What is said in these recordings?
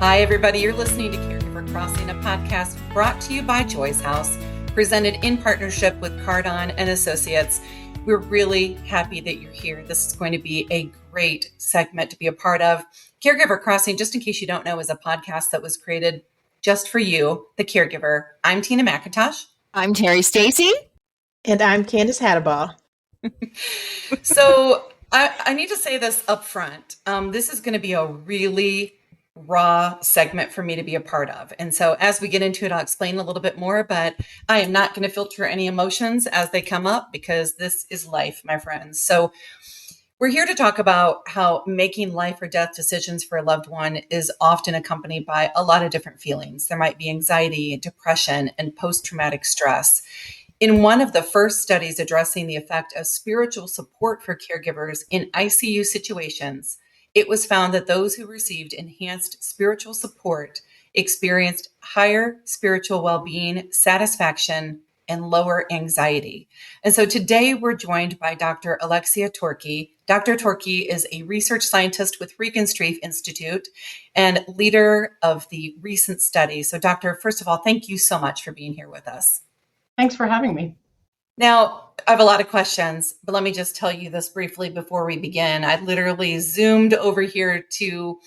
Hi, everybody. You're listening to Caregiver Crossing, a podcast brought to you by Joy's House, presented in partnership with Cardon and Associates. We're really happy that you're here. This is going to be a great segment to be a part of. Caregiver Crossing, just in case you don't know, is a podcast that was created just for you, the caregiver. I'm Tina McIntosh. I'm Terry Stacy. And I'm Candace Hattaball. So I need to say this up front. This is going to be a really raw segment for me to be a part of. And so as we get into it, I'll explain a little bit more, but I am not going to filter any emotions as they come up because this is life, my friends. So we're here to talk about how making life or death decisions for a loved one is often accompanied by a lot of different feelings. There might be anxiety, depression, and post-traumatic stress. In one of the first studies addressing the effect of spiritual support for caregivers in ICU situations, it was found that those who received enhanced spiritual support experienced higher spiritual well-being, satisfaction, and lower anxiety. And so today we're joined by Dr. Alexia Torke. Dr. Torke is a research scientist with Regenstrief Institute and leader of the recent study. So Doctor, first of all, thank you so much for being here with us. Thanks for having me. Now, I have a lot of questions, but let me just tell you this briefly before we begin. I literally zoomed over here to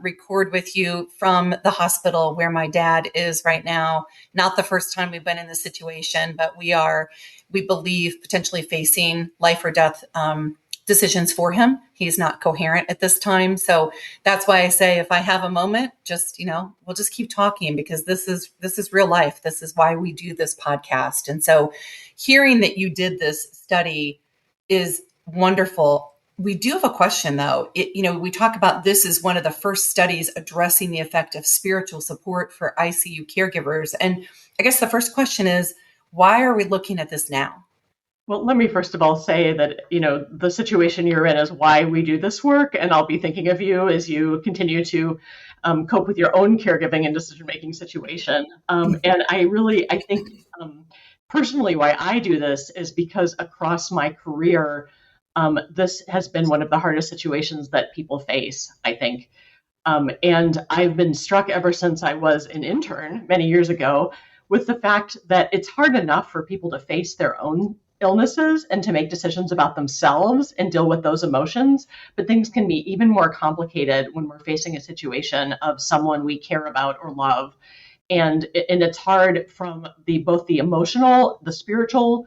record with you from the hospital where my dad is right now. Not the first time we've been in this situation, but we believe, potentially facing life or death decisions for him. He's not coherent at this time. So that's why I say, if I have a moment, just, we'll just keep talking because this is real life. This is why we do this podcast. And so hearing that you did this study is wonderful. We do have a question though. We talk about this as one of the first studies addressing the effect of spiritual support for ICU caregivers. And I guess the first question is, why are we looking at this now? Well, let me first of all say that, the situation you're in is why we do this work. And I'll be thinking of you as you continue to cope with your own caregiving and decision-making situation. And I think personally why I do this is because across my career, this has been one of the hardest situations that people face, I think. And I've been struck ever since I was an intern many years ago with the fact that it's hard enough for people to face their own illnesses and to make decisions about themselves and deal with those emotions. But things can be even more complicated when we're facing a situation of someone we care about or love. And it's hard from both the emotional, the spiritual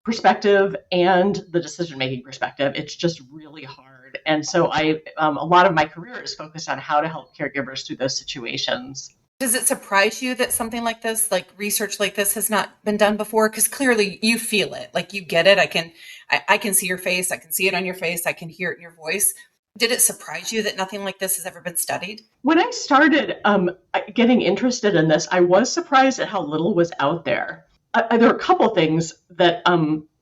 perspective and the decision-making perspective. It's just really hard. And so a lot of my career is focused on how to help caregivers through those situations. Does it surprise you that something like this, like research like this, has not been done before? Because clearly you feel it, like you get it. I can see your face. I can see it on your face. I can hear it in your voice. Did it surprise you that nothing like this has ever been studied? When I started getting interested in this, I was surprised at how little was out there. There are a couple things that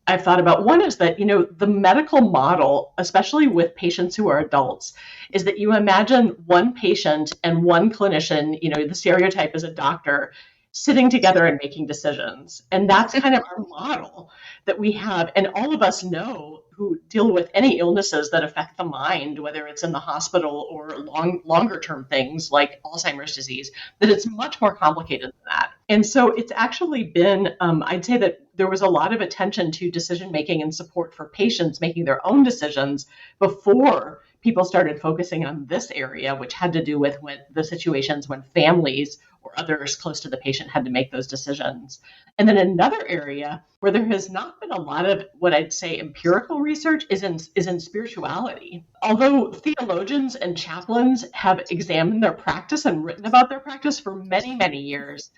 I've thought about. One is that, the medical model, especially with patients who are adults, is that you imagine one patient and one clinician, the stereotype is a doctor, sitting together and making decisions. And that's kind of our model that we have. And all of us know who deal with any illnesses that affect the mind, whether it's in the hospital or longer term things like Alzheimer's disease, that it's much more complicated than that. And so it's actually been, I'd say that there was a lot of attention to decision making and support for patients making their own decisions before people started focusing on this area, which had to do with the situations when families or others close to the patient had to make those decisions. And then another area where there has not been a lot of what I'd say empirical research is in spirituality. Although theologians and chaplains have examined their practice and written about their practice for many, many years,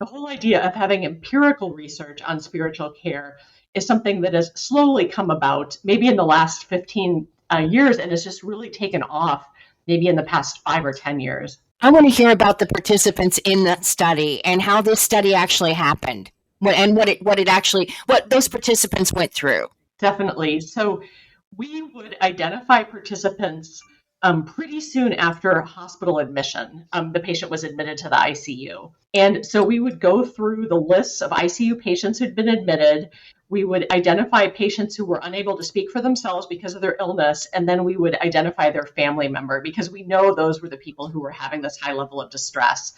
the whole idea of having empirical research on spiritual care is something that has slowly come about maybe in the last 15 years and has just really taken off maybe in the past 5 or 10 years. I want to hear about the participants in that study and how this study actually happened and what those participants went through. Definitely. So we would identify participants pretty soon after hospital admission. The patient was admitted to the ICU. And so we would go through the lists of ICU patients who'd been admitted. We would identify patients who were unable to speak for themselves because of their illness, and then we would identify their family member because we know those were the people who were having this high level of distress.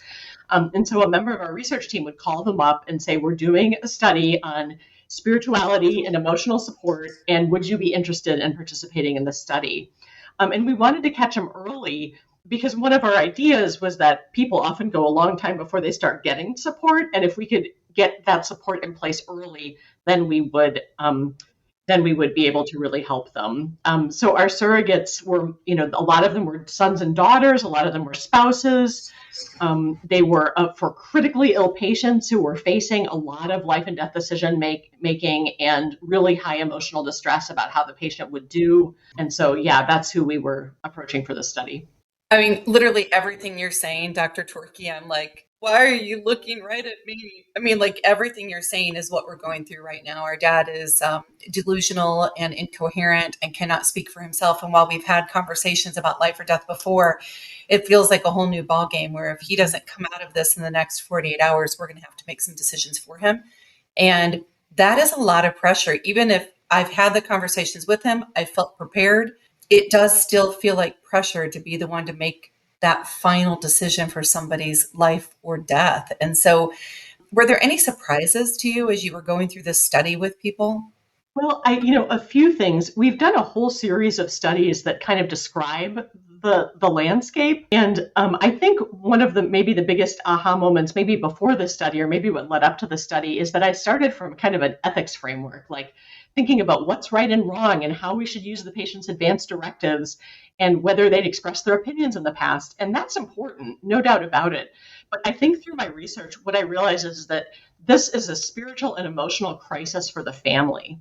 And so a member of our research team would call them up and say, we're doing a study on spirituality and emotional support, and would you be interested in participating in this study? And we wanted to catch them early because one of our ideas was that people often go a long time before they start getting support. And if we could get that support in place early, then we would be able to really help them. So our surrogates were, a lot of them were sons and daughters, a lot of them were spouses. They were for critically ill patients who were facing a lot of life and death decision making and really high emotional distress about how the patient would do. And so, yeah, that's who we were approaching for this study. I mean, literally everything you're saying, Dr. Torke, I'm like, why are you looking right at me? I mean, like everything you're saying is what we're going through right now. Our dad is delusional and incoherent and cannot speak for himself. And while we've had conversations about life or death before, it feels like a whole new ballgame where if he doesn't come out of this in the next 48 hours, we're going to have to make some decisions for him. And that is a lot of pressure. Even if I've had the conversations with him, I felt prepared. It does still feel like pressure to be the one to make that final decision for somebody's life or death. And so were there any surprises to you as you were going through this study with people? Well, a few things. We've done a whole series of studies that kind of describe the landscape. And I think one of maybe the biggest aha moments, maybe before the study or maybe what led up to the study, is that I started from kind of an ethics framework, like thinking about what's right and wrong and how we should use the patient's advance directives and whether they'd expressed their opinions in the past. And that's important, no doubt about it. But I think through my research, what I realized is that this is a spiritual and emotional crisis for the family.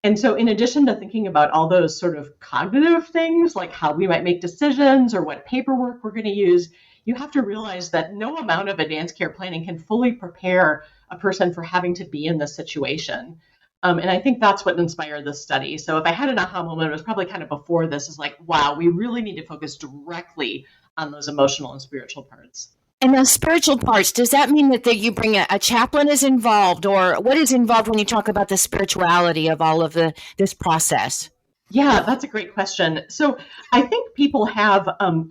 And so in addition to thinking about all those sort of cognitive things, like how we might make decisions or what paperwork we're going to use, you have to realize that no amount of advanced care planning can fully prepare a person for having to be in this situation. And I think that's what inspired this study. So if I had an aha moment, it was probably kind of before this, is like, wow, we really need to focus directly on those emotional and spiritual parts. And those spiritual parts, does that mean that you bring a chaplain is involved, or what is involved when you talk about the spirituality of all of this process? Yeah, that's a great question. So I think people have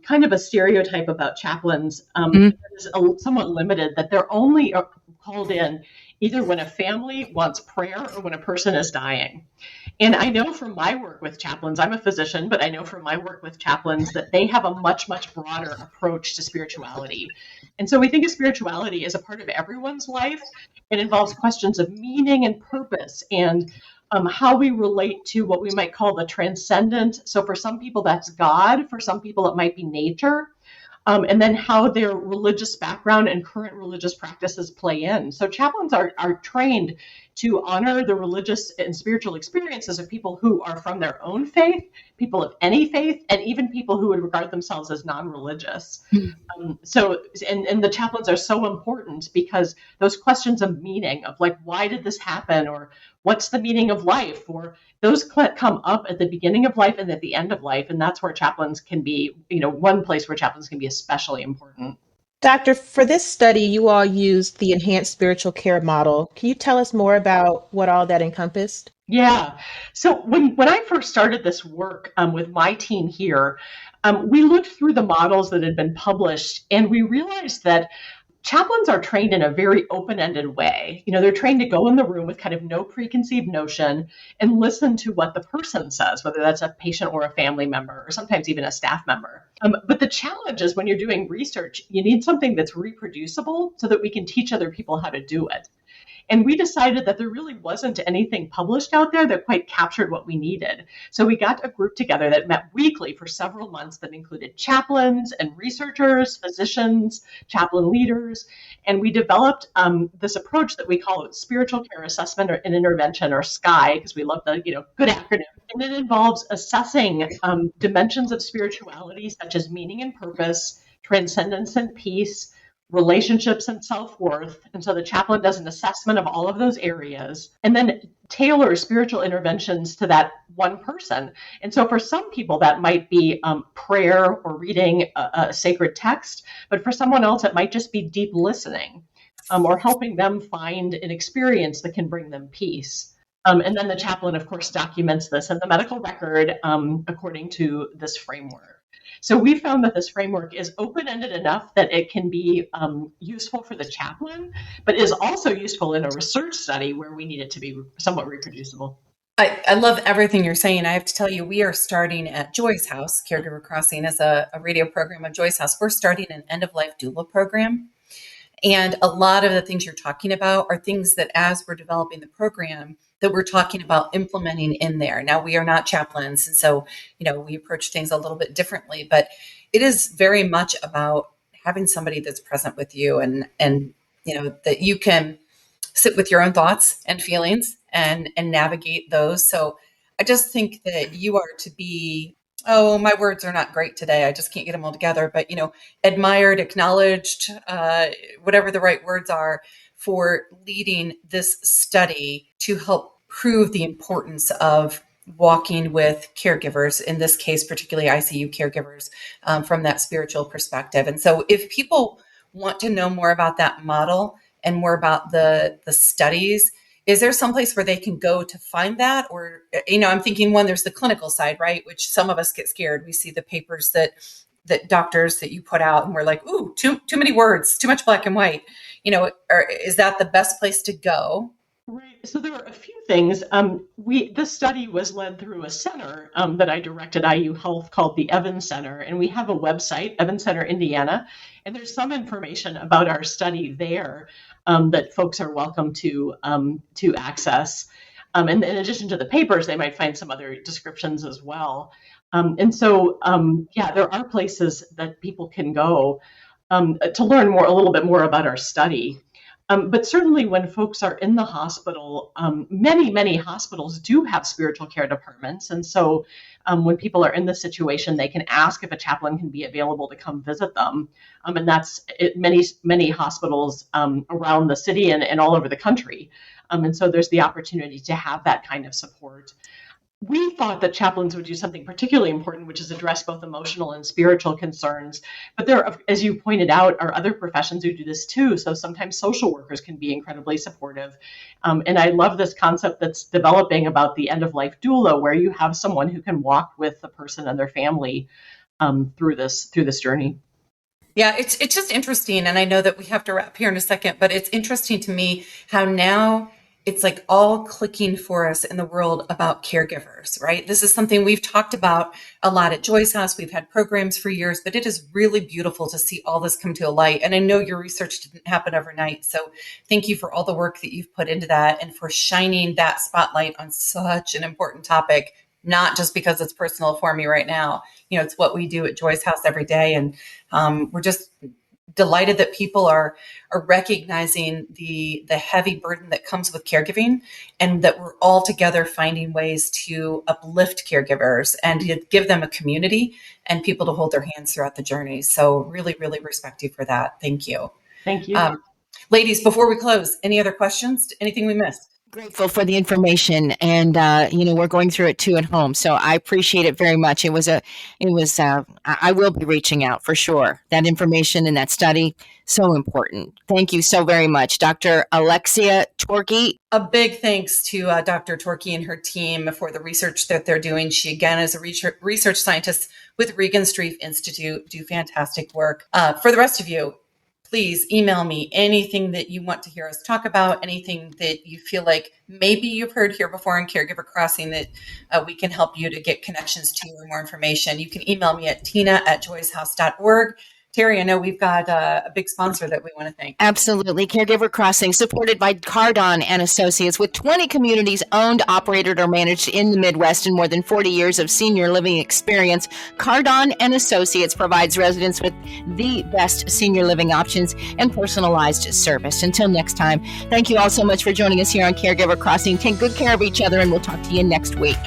kind of a stereotype about chaplains that is somewhat limited, that they're only called in either when a family wants prayer or when a person is dying. And I know from my work with chaplains, I'm a physician, but I know from my work with chaplains that they have a much, much broader approach to spirituality. And so we think of spirituality as a part of everyone's life. It involves questions of meaning and purpose and how we relate to what we might call the transcendent. So for some people, that's God. For some people, it might be nature. And then how their religious background and current religious practices play in. So chaplains are trained to honor the religious and spiritual experiences of people who are from their own faith, people of any faith, and even people who would regard themselves as non-religious. So the chaplains are so important because those questions of meaning, of like, why did this happen? Or what's the meaning of life? Or those come up at the beginning of life and at the end of life. And that's where chaplains can be, one place where chaplains can be especially important. Doctor, for this study, you all used the enhanced spiritual care model. Can you tell us more about what all that encompassed? Yeah. So when I first started this work with my team here, we looked through the models that had been published, and we realized that chaplains are trained in a very open-ended way. They're trained to go in the room with kind of no preconceived notion and listen to what the person says, whether that's a patient or a family member, or sometimes even a staff member. But the challenge is when you're doing research, you need something that's reproducible so that we can teach other people how to do it. And we decided that there really wasn't anything published out there that quite captured what we needed. So we got a group together that met weekly for several months that included chaplains and researchers, physicians, chaplain leaders. And we developed this approach that we call spiritual care assessment and intervention, or SCI, because we love the good acronym. And it involves assessing dimensions of spirituality such as meaning and purpose, transcendence and peace, relationships and self-worth. And so the chaplain does an assessment of all of those areas and then tailors spiritual interventions to that one person. And so for some people, that might be prayer or reading a sacred text, but for someone else, it might just be deep listening or helping them find an experience that can bring them peace. And then the chaplain, of course, documents this in the medical record according to this framework. So we found that this framework is open-ended enough that it can be useful for the chaplain, but is also useful in a research study where we need it to be somewhat reproducible. I love everything you're saying. I have to tell you, we are starting at Joy's House, Caregiver Crossing, as a radio program of Joy's House. We're starting an end-of-life doula program. And a lot of the things you're talking about are things that as we're developing the program that we're talking about implementing in there. Now, we are not chaplains. And so, we approach things a little bit differently, but it is very much about having somebody that's present with you and that you can sit with your own thoughts and feelings and navigate those. So I just think that you are to be, my words are not great today. I just can't get them all together. But, admired, acknowledged, whatever the right words are, for leading this study to help prove the importance of walking with caregivers, in this case, particularly ICU caregivers, from that spiritual perspective. And so if people want to know more about that model and more about the studies, is there someplace where they can go to find that? Or, I'm thinking, one, there's the clinical side, right? Which some of us get scared. We see the papers that doctors that you put out and we're like, ooh, too many words, too much black and white. Is that the best place to go? Right. So there are a few things. This study was led through a center that I directed IU Health called the Evans Center, and we have a website, Evans Center, Indiana, and there's some information about our study there that folks are welcome to access. And in addition to the papers, they might find some other descriptions as well. And so, there are places that people can go to learn a little bit more about our study. But certainly when folks are in the hospital, many hospitals do have spiritual care departments. And so when people are in this situation, they can ask if a chaplain can be available to come visit them. And that's many hospitals around the city and all over the country. And so there's the opportunity to have that kind of support. We thought that chaplains would do something particularly important, which is address both emotional and spiritual concerns. But there, as you pointed out, are other professions who do this too. So sometimes social workers can be incredibly supportive. And I love this concept that's developing about the end-of-life doula, where you have someone who can walk with the person and their family through this journey. Yeah, it's just interesting. And I know that we have to wrap here in a second, but it's interesting to me how now it's like all clicking for us in the world about caregivers, right? This is something we've talked about a lot at Joy's House. We've had programs for years, but it is really beautiful to see all this come to a light. And I know your research didn't happen overnight. So thank you for all the work that you've put into that and for shining that spotlight on such an important topic, not just because it's personal for me right now. It's what we do at Joy's House every day. And we're just delighted that people are recognizing the heavy burden that comes with caregiving, and that we're all together finding ways to uplift caregivers and to give them a community and people to hold their hands throughout the journey. So really, really respect you for that. Thank you. Thank you. Ladies, before we close, any other questions? Anything we missed? Grateful for the information, and we're going through it too at home, so I appreciate it very much. I will be reaching out for sure. That information and that study, so important. Thank you so very much, Dr. Alexia Torke. A big thanks to Dr. Torke and her team for the research that they're doing. She, again, is a research scientist with Regenstrief Institute, do fantastic work. For the rest of you, please email me anything that you want to hear us talk about, anything that you feel like maybe you've heard here before in Caregiver Crossing that we can help you to get connections to or more information. You can email me at tina@joyshouse.org. Terry, I know we've got a big sponsor that we want to thank. Absolutely. Caregiver Crossing, supported by Cardon and Associates, with 20 communities owned, operated, or managed in the Midwest and more than 40 years of senior living experience. Cardon and Associates provides residents with the best senior living options and personalized service. Until next time, thank you all so much for joining us here on Caregiver Crossing. Take good care of each other, and we'll talk to you next week.